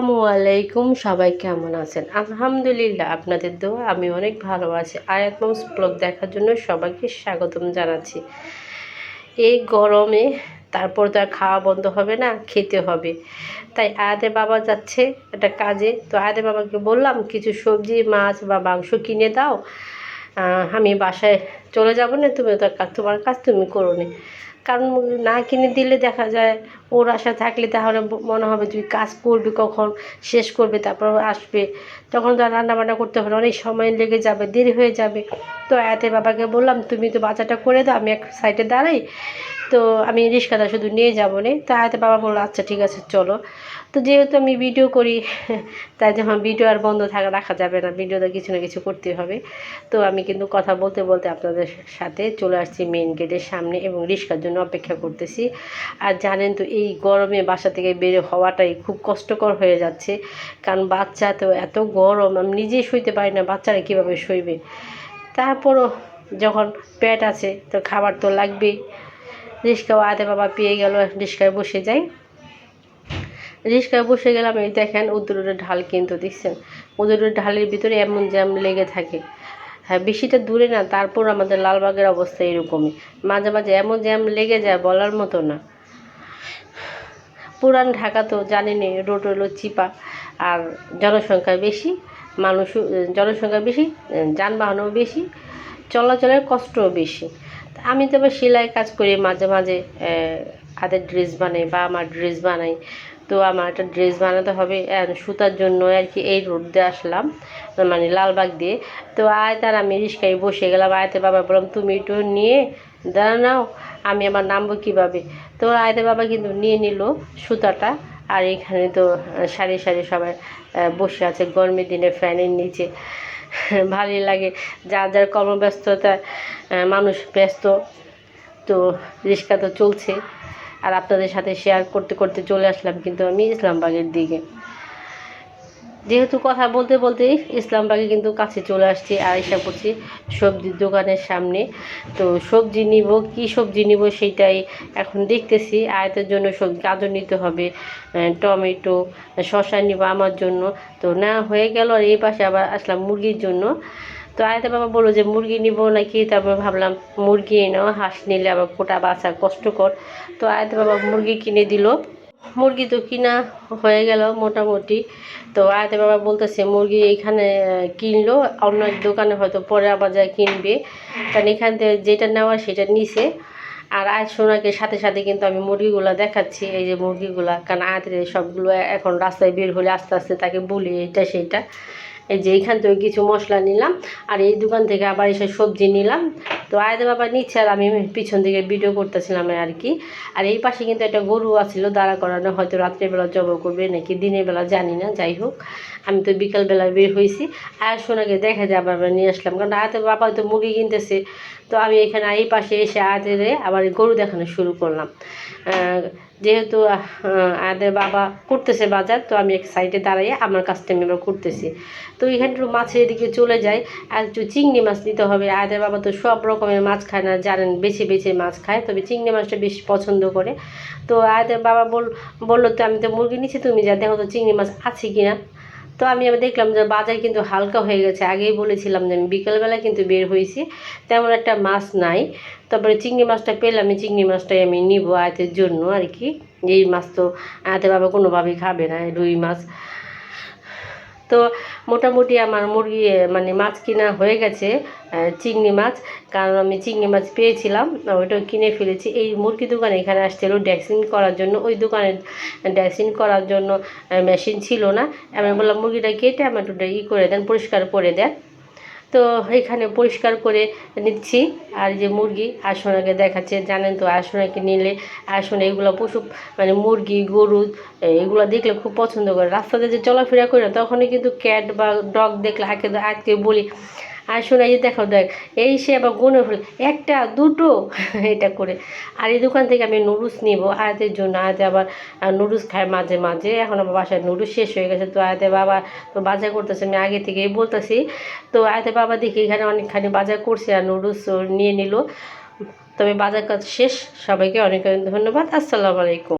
আসসালামু আলাইকুম। সবাই কেমন আছেন? আলহামদুলিল্লাহ, আপনাদের দোয়া আমি অনেক ভালো আছি। আয়াত মাউস ব্লগ দেখার জন্য সবাইকে স্বাগতম জানাচ্ছি। এই গরমে তারপর তো আর খাওয়া বন্ধ হবে না, খেতে হবে। তাই আয়াতের বাবা যাচ্ছে একটা কাজে। তো আয়াতের বাবাকে বললাম কিছু সবজি, মাছ বা মাংস কিনে দাও, আমি বাসায় চলে যাব না, তুমি তোমার কাজ তুমি করো নি। কারণ না কিনে দিলে দেখা যায় ওর আশা থাকলে তাহলে মনে হবে তুই কাজ করবি কখন, শেষ করবে তারপর আসবে, তখন তো রান্নাবান্না করতে হবে, অনেক সময় লেগে যাবে, দেরি হয়ে যাবে। তো আয়াতের বাবাকে বললাম তুমি তো বাজারটা করে দাও, আমি এক সাইডে দাঁড়াই, তো আমি রিক্সাটা শুধু নিয়ে যাবো নে। তো আয়াতের বাবা বললো আচ্ছা ঠিক আছে চলো। তো যেহেতু আমি ভিডিও করি তাই যখন ভিডিও আর বন্ধ রাখা যাবে না, ভিডিওতে কিছু না কিছু করতে হবে। তো আমি কিন্তু কথা বলতে বলতে আপনাদের সাথে চলে আসছি মেইন গেটের সামনে এবং রিক্সার জন্য অপেক্ষা করতেছি। আর জানেন তো এই গরমে বাসা থেকে বের হওয়াটাই খুব কষ্টকর হয়ে যাচ্ছে, কারণ বাচ্চা তো এত গরম, আমি নিজেই শুইতে পারি না, বাচ্চারা কীভাবে শুইবে। তারপরও যখন পেট আছে তো খাবার তো লাগবেই। রিক্সাও আয়াতের বাবা পেয়ে গেল, রিক্সায় বসে যাই। রিক্সায় বসে গেলাম, এই দেখেন উদুরের ঢাল কিন্তু দেখছেন, উদুরের ঢালের ভিতরে এমন জ্যাম লেগে থাকে। হ্যাঁ, বেশিটা দূরে না, তারপর আমাদের লালবাগের অবস্থা এরকমই, মাঝে মাঝে এমন জ্যাম লেগে যায় বলার মতো না। পুরান ঢাকা তো জানেনই, রোড হলো চিপা, আর জনসংখ্যা বেশি, জনসংখ্যা বেশি, যানবাহনও বেশি, চলাচলের কষ্টও বেশি। আমি তো আবার সেলাই কাজ করি, মাঝে মাঝে হাতের ড্রেস বানাই বা আমার ড্রেস বানাই। তো আমার একটা ড্রেস বানাতে হবে, সুতার জন্য আর কি এই রোড দিয়ে আসলাম, মানে লালবাগ দিয়ে। তো আয়তার আমি রিক্সায় বসে গেলাম, আয়তের বাবা বললাম তুমি একটু নিয়ে দাঁড়াও, আমি আমার নামবো কীভাবে। তো আয়তের বাবা কিন্তু নিয়ে নিল সুতাটা। আর এখানে তো সারি সারি সবাই বসে আছে গরমের দিনে ফ্যানের নিচে, ভালোই লাগে। যার যার কর্মব্যস্ততা, মানুষ ব্যস্ত, তো রিক্সা তো চলছে। আর আপনাদের সাথে শেয়ার করতে করতে চলে আসলাম কিন্তু আমি ইসলামবাগের দিকে। যেহেতু কথা বলতে বলতেই ইসলামবাগে কিন্তু কাছে চলে আসছি, আর এসে পড়ছি সবজির দোকানের সামনে। তো সবজি নিব, কি সবজি নিব সেইটাই এখন দেখতেছি। আয়াতের জন্য সবজি গাজর নিতে হবে, টমেটো, শসা নিব আমার জন্য। তো না হয়ে গেল, আর এই পাশে আবার আসলাম মুরগির জন্য। তো আয়াতের বাবা বললো যে মুরগি নিব নাকি, তারপর ভাবলাম মুরগি নাও, হাঁস নিলে আবার কোটা বাছা কষ্টকর। তো আয়াতের বাবা মুরগি কিনে দিল। মুরগি তো কিনা হয়ে গেল মোটামুটি। তো আয়াতের বাবা বলতেছে মুরগি এইখানে কিনলো, অন্য এক দোকানে হয়তো পরে আবার যায় কিনবে, কারণ এখান থেকে যেটা নেওয়া সেটা নিছে। আর আয়াত সোনাকে সাথে সাথে কিন্তু আমি মুরগিগুলো দেখাচ্ছি, এই যে মুরগিগুলা, কারণ আয়াতের সবগুলো এখন রাস্তায় বের হলে আস্তে আস্তে তাকে বলি এটা সেইটা। এই যে এইখান থেকে কিছু মশলা নিলাম, আর এই দোকান থেকে আবার এসে সবজি নিলাম। তো আয়াতের বাবা নিচ্ছে আর আমি পিছন দিকে ভিডিও করতেছিলাম আর কি। আর এই পাশে কিন্তু একটা গরু আছিল দাঁড়া করানো, হয়তো রাত্রেবেলা জব করবে নাকি দিনের বেলা জানি না, যাই হোক আমি তো বিকালবেলা বের হয়েছি। আয়াত সোনাকে দেখা যায় আবার নিয়ে আসলাম, কারণ আয়াতের বাবা তো মুরগি কিনতেছে। তো আমি এখানে এই পাশে এসে আয়াতের আবার গরু দেখানো শুরু করলাম। যেহেতু আয়াতের বাবা করতেছে বাজার, তো আমি এক সাইডে দাঁড়িয়ে আমার কাজটা আমি আবার করতেছি। তো এখানে একটু মাছের এদিকে চলে যায়, আর একটু চিংড়ি মাছ নিতে হবে। আয়াতের বাবা তো সব রকমের মাছ খায় না, জানেন, বেছে বেছে মাছ খায়, তবে চিংড়ি মাছটা বেশি পছন্দ করে। তো আয়াতের বাবা বললো তো আমি তো মুরগি নিচ্ছি, তুমি যা দেখো তো চিংড়ি মাছ আছে কিনা। তো আমি আবার দেখলাম যে বাজার কিন্তু হালকা হয়ে গেছে, আগেই বলেছিলাম যে আমি বিকেলবেলা কিন্তু বের হয়েছি, তেমন একটা মাছ নাই। তারপরে চিংড়ি মাছটা পেলাম, এই চিংড়ি মাছটাই আমি নিব আয়াতের জন্য আর কি। এই মাছ তো আয়াতের বাবা কোনোভাবেই খাবে না, রুই মাছ। তো মোটামুটি আমার মুরগি মানে মাছ কিনা হয়ে গেছে, চিংড়ি মাছ, কারণ আমি চিংড়ি মাছ পেয়েছিলাম, ওইটাও কিনে ফেলেছি। এই মুরগি দোকানে এখানে আসছিল ড্রেসিং করার জন্য, ওই দোকানে ড্রেসিং করার জন্য মেশিন ছিল না। আমি বললাম মুরগিটা কেটে আমার একটু করে দেন, পরিষ্কার করে দেন। তো এখানে পরিষ্কার করে নিচ্ছি। আর যে মুরগি আয়শোনাকে দেখাচ্ছে, জানেন তো আয়শোনাকে নিলে আয়শোনা এগুলো পশু মানে মুরগি, গরু এগুলো দেখলে খুব পছন্দ করে। রাস্তাতে যে চলাফেরা করি না তখনই কিন্তু ক্যাট বা ডগ দেখলে আজকে বলি আয়শোনা এই দেখো দেখ, এই সে আবার গুনে ফেলে একটা দুটো এটা করে। আর এই দোকান থেকে আমি নুডলস নিব আয়াতের জন্য, আয়াতে আবার নুডলস খায় মাঝে মাঝে, এখন আবার বাসায় নুডলস শেষ হয়ে গেছে। তো আয়াতে বাবা তো বাজার করতেছে, আমি আগে থেকেই বলতেছি। তো আয়াতে বাবা দেখি এখানে অনেকখানি বাজার করছে আর নুডলস নিয়ে নিল। তবে বাজার কাজ শেষ। সবাইকে অনেক অনেক ধন্যবাদ। আসসালামু আলাইকুম।